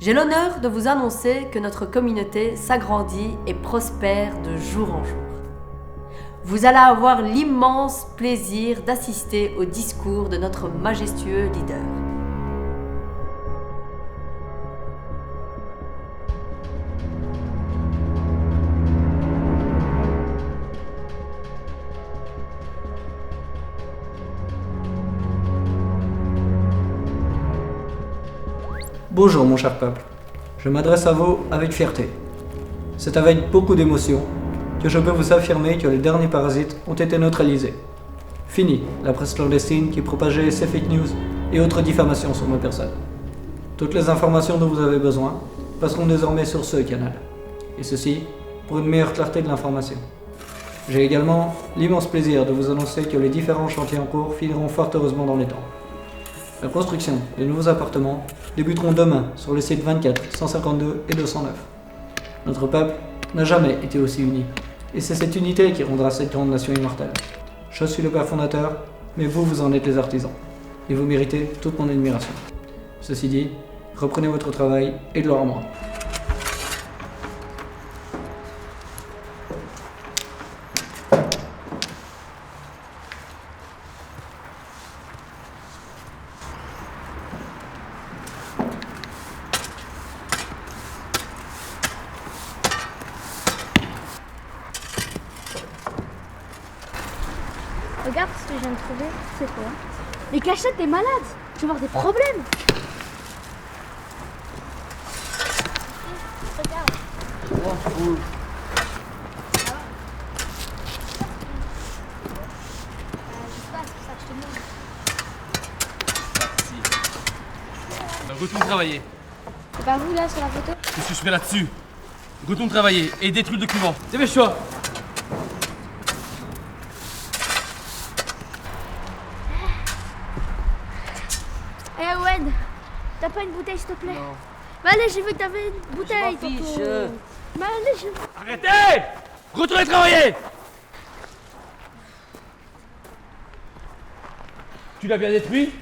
J'ai l'honneur de vous annoncer que notre communauté s'agrandit et prospère de jour en jour. Vous allez avoir l'immense plaisir d'assister au discours de notre majestueux leader. Bonjour mon cher peuple, je m'adresse à vous avec fierté. C'est avec beaucoup d'émotion que je peux vous affirmer que les derniers parasites ont été neutralisés. Fini la presse clandestine qui propageait ces fake news et autres diffamations sur ma personne. Toutes les informations dont vous avez besoin passeront désormais sur ce canal, et ceci pour une meilleure clarté de l'information. J'ai également l'immense plaisir de vous annoncer que les différents chantiers en cours finiront fort heureusement dans les temps. La construction des nouveaux appartements débuteront demain sur les sites 24, 152 et 209. Notre peuple n'a jamais été aussi uni, et c'est cette unité qui rendra cette grande nation immortelle. Je suis le père fondateur, mais vous en êtes les artisans, et vous méritez toute mon admiration. Ceci dit, reprenez votre travail et gloire à moi. Regarde ce que je viens de trouver, c'est quoi? Les cachettes des malades. Je vais avoir des problèmes. Regarde. Ça va? Je sais pas, c'est pour ça que je te demande. Retourne travailler. C'est pas vous là sur la photo? Qu'est-ce que je fais là-dessus? Retourne travailler et détruis le document. Dépêche-toi. Eh Owen, t'as pas une bouteille s'il te plaît? Non. Bah allez, j'ai vu que t'avais une bouteille, Je m'en fiche. Toto. Bah allez, Arrêtez! Retournez travailler! Tu l'as bien détruit?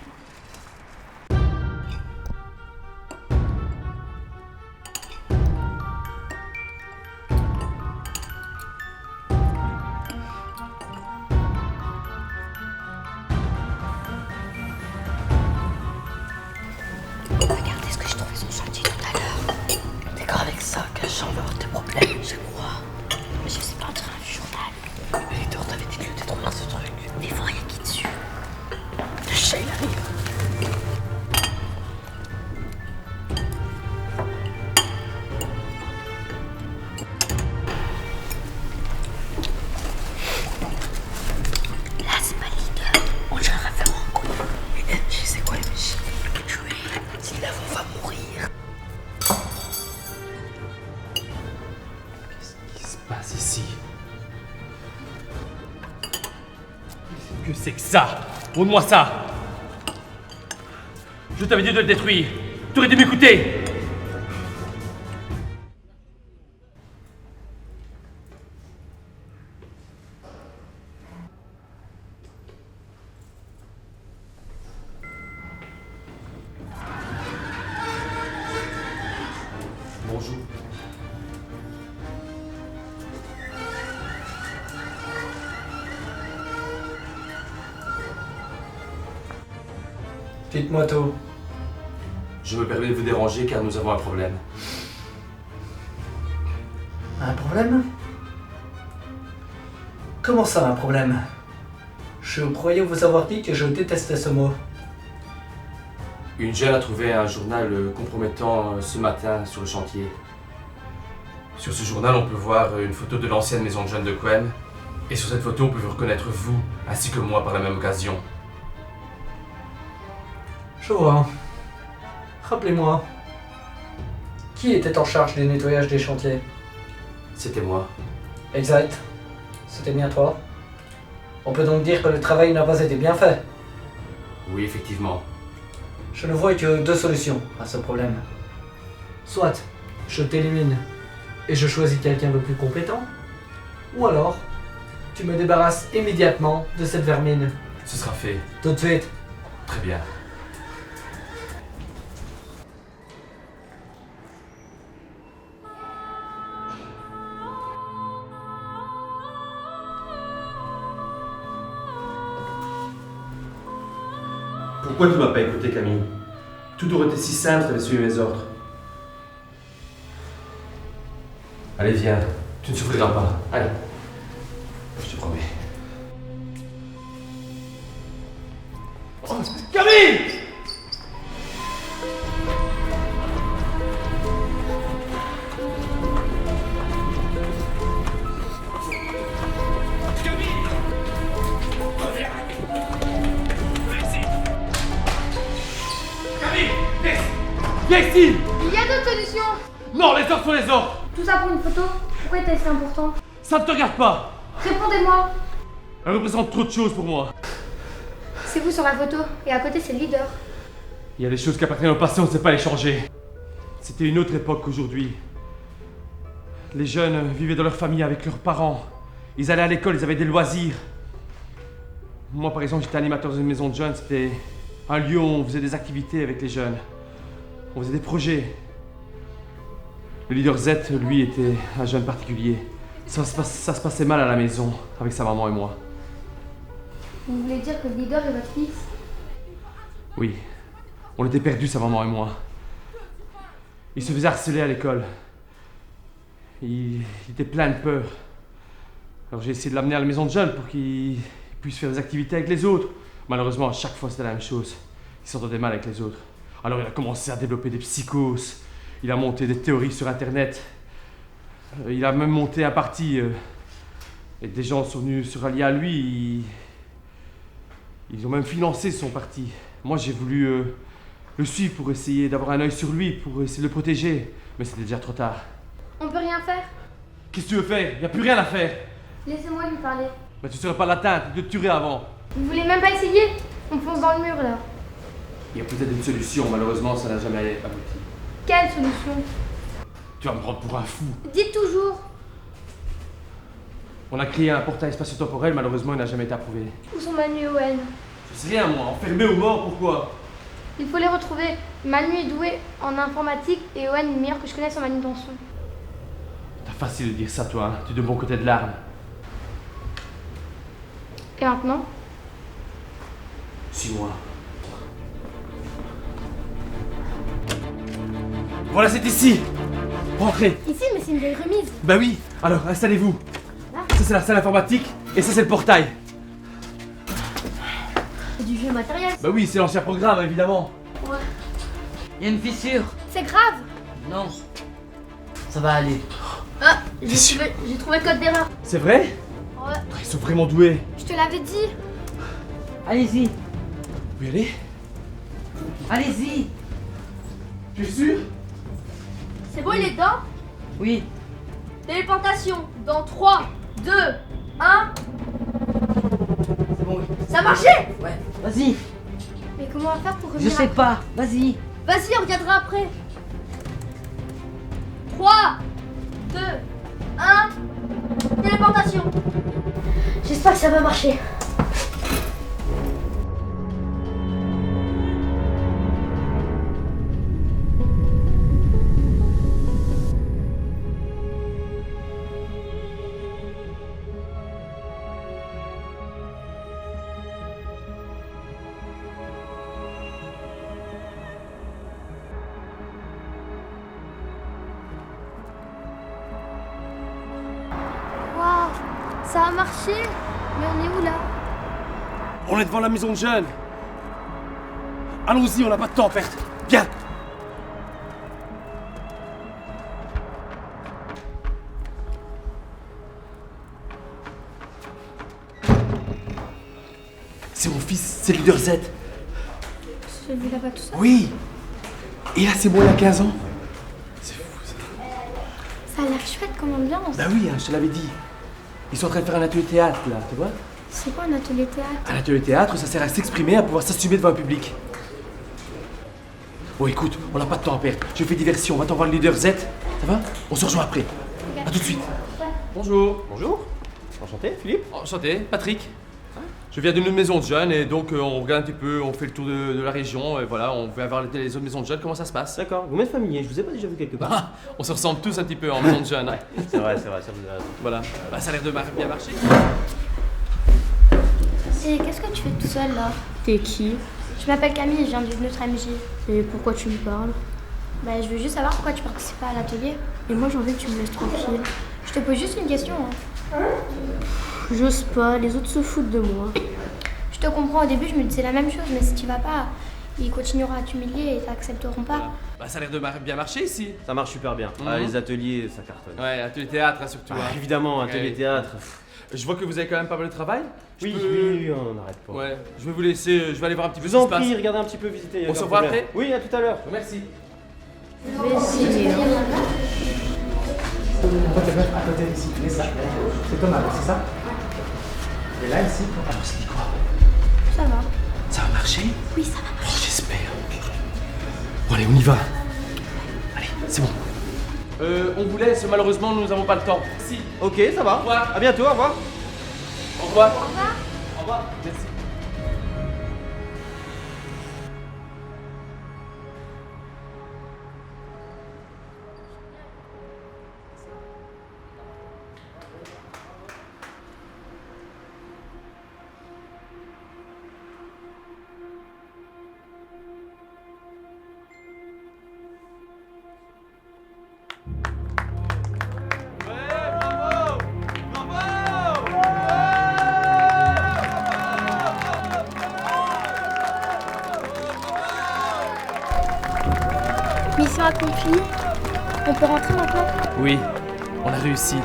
Regardez ce que j'ai trouvé sur le chantier tout à l'heure. C'est grave avec ça que j'envoie tes problèmes, je crois. Mais je sais pas, on dirait un journal. L'éditeur t'avait dit de détruire ce truc. Mais il faut rien qui dessus. Le chat il arrive. Là c'est pas le leader. On dirait un référent. Je sais quoi, mais je vais le tuer. Si là on va mourir. Qu'est-ce qui se passe ici? Que c'est que ça? Montre-moi ça! Je t'avais dit de le détruire! Tu aurais dû m'écouter! Bonjour. Dites-moi tout. Je me permets de vous déranger car nous avons un problème. Un problème? Comment ça, un problème? Je croyais vous avoir dit que je détestais ce mot. Une jeune a trouvé un journal compromettant ce matin sur le chantier. Sur ce journal, on peut voir une photo de l'ancienne maison de jeunes de Quen. Et sur cette photo, on peut vous reconnaître vous, ainsi que moi par la même occasion. Je vois. Rappelez-moi. Qui était en charge du nettoyage des chantiers? C'était moi. Exact. C'était bien toi. On peut donc dire que le travail n'a pas été bien fait. Oui, effectivement. Je ne vois que deux solutions à ce problème. Soit je t'élimine et je choisis quelqu'un de plus compétent, ou alors tu me débarrasses immédiatement de cette vermine. Ce sera fait. Tout de suite. Très bien. Pourquoi tu m'as pas écouté, Camille? Tout aurait été si simple si t'avais suivi mes ordres. Allez, viens. Tu ne souffriras pas. Allez. Je te promets. Oh, Camille! Viens ici! Il y a d'autres solutions. Non, les ordres sont les ordres! Tout ça pour une photo? Pourquoi était si important? Ça ne te regarde pas! Répondez-moi. Elle représente trop de choses pour moi. C'est vous sur la photo, et à côté c'est le leader. Il y a des choses qui appartiennent au passé, on ne sait pas les changer. C'était une autre époque qu'aujourd'hui. Les jeunes vivaient dans leur famille avec leurs parents. Ils allaient à l'école, ils avaient des loisirs. Moi, par exemple, j'étais animateur dans une maison de jeunes. C'était un lieu où on faisait des activités avec les jeunes. On faisait des projets. Le leader Z, lui, était un jeune particulier. Ça se passait mal à la maison, avec sa maman et moi. Vous voulez dire que le leader est votre fils? Oui. On était perdus, sa maman et moi. Il se faisait harceler à l'école. Il était plein de peur. Alors j'ai essayé de l'amener à la maison de jeunes pour qu'il puisse faire des activités avec les autres. Malheureusement, à chaque fois, c'était la même chose. Il s'entendait mal avec les autres. Alors il a commencé à développer des psychoses. Il a monté des théories sur Internet. Il a même monté un parti. Et des gens sont venus se rallier à lui. Ils ont même financé son parti. Moi, j'ai voulu le suivre pour essayer d'avoir un œil sur lui, pour essayer de le protéger. Mais c'était déjà trop tard. On peut rien faire? Qu'est-ce que tu veux faire? Il n'y a plus rien à faire. Laissez-moi lui parler. Mais tu serais pas l'atteinte, il te tuerait avant. Vous voulez même pas essayer? On fonce dans le mur là. Il y a peut-être une solution, malheureusement, ça n'a jamais abouti. Quelle solution? Tu vas me prendre pour un fou. Dites toujours. On a créé un portail spatio-temporel, malheureusement, il n'a jamais été approuvé. Où sont Manu et Owen? Je sais rien, moi. Enfermé ou mort, pourquoi? Il faut les retrouver. Manu est doué en informatique et Owen est le meilleur que je connaisse en manutention. T'as facile de dire ça, toi. Hein. Tu es de bon côté de l'arme. Et maintenant? Suis-moi. Voilà, c'est ici. Rentrez. Ici, mais c'est une vieille remise. Bah oui. Alors, installez-vous. Ça, c'est la salle informatique. Et ça, c'est le portail. C'est du vieux matériel. Bah oui, c'est l'ancien programme, évidemment. Ouais. Il y a une fissure. C'est grave. Non. Ça va aller. Ah, j'ai trouvé le code d'erreur. C'est vrai? Ouais. Ils sont vraiment doués. Je te l'avais dit. Allez-y. Vous y allez? Allez-y. Tu es sûr? C'est bon, il est dedans? Oui. Téléportation dans 3, 2, 1. C'est bon, oui. Ça a marché? Ouais. Vas-y. Mais comment on va faire pour Je revenir sais après? pas. Vas-y. Vas-y, on regardera après. 3, 2, 1. Téléportation. J'espère que ça va marcher. Waouh, ça a marché. Mais on est où là? On est devant la maison de jeunes. Allons-y, on n'a pas de temps à perdre. Viens. C'est mon fils, c'est le leader Z. Celui là-bas tout ça. Oui. Et là, c'est moi il y a 15 ans. C'est fou, ça. Ça a l'air chouette comme ambiance. Bah oui, hein, je te l'avais dit. Ils sont en train de faire un atelier théâtre, là, tu vois? C'est quoi un atelier théâtre? Un atelier théâtre, ça sert à s'exprimer, à pouvoir s'assumer devant un public. Bon, écoute, on n'a pas de temps à perdre. Je fais diversion, on va t'envoyer le leader Z. Ça va? On se rejoint après. A tout de suite. Bonjour. Bonjour. Enchanté, Philippe. Enchanté, Patrick. Je viens d'une maison de jeunes et donc on regarde un petit peu, on fait le tour de la région et voilà, on veut avoir les autres maisons de jeunes, comment ça se passe? D'accord, vous m'êtes familier, je vous ai pas déjà vu quelque part. Ah, on se ressemble tous un petit peu en maison de jeunes. Hein. C'est vrai, ça vous a raison. Voilà, bah, ça a l'air de bien marcher. Et qu'est-ce que tu fais tout seul là? T'es qui? Je m'appelle Camille, je viens d'une autre MJ. Et pourquoi tu me parles? Bah, je veux juste savoir pourquoi tu participes pas à l'atelier. Et moi, j'ai envie que tu me laisses tranquille. Je te pose juste une question. J'ose pas, les autres se foutent de moi. Je te comprends, au début, je me disais la même chose, mais si tu vas pas, ils continueront à t'humilier et t'accepteront pas. Bah, ça a l'air de bien marcher ici. Ça marche super bien. Ah, les ateliers, ça cartonne. Ouais, atelier théâtre hein, surtout. Ah, hein. évidemment, atelier Ouais. théâtre. Je vois que vous avez quand même pas mal de travail. Oui, Je peux- oui, on n'arrête pas. Ouais, je vais vous laisser, je vais aller voir un petit peu Je ce vous qui en se passe. prie, regardez un petit peu, visiter. On se revoit après? Oui, à tout à l'heure. Merci. Je vais essayer. À côté ici, mais ça. C'est Thomas, c'est ça? Et là, ici. Alors, c'est quoi? Ça va. Ça va marcher? Oui, ça va. Oh, j'espère. Bon, allez, on y va. Allez, c'est bon. On vous laisse, malheureusement, nous n'avons pas le temps. Si. Ok, ça va. Au revoir. À bientôt, au revoir. Au revoir. Au revoir. Merci. Mission accomplie. On peut rentrer maintenant? Oui, on a réussi.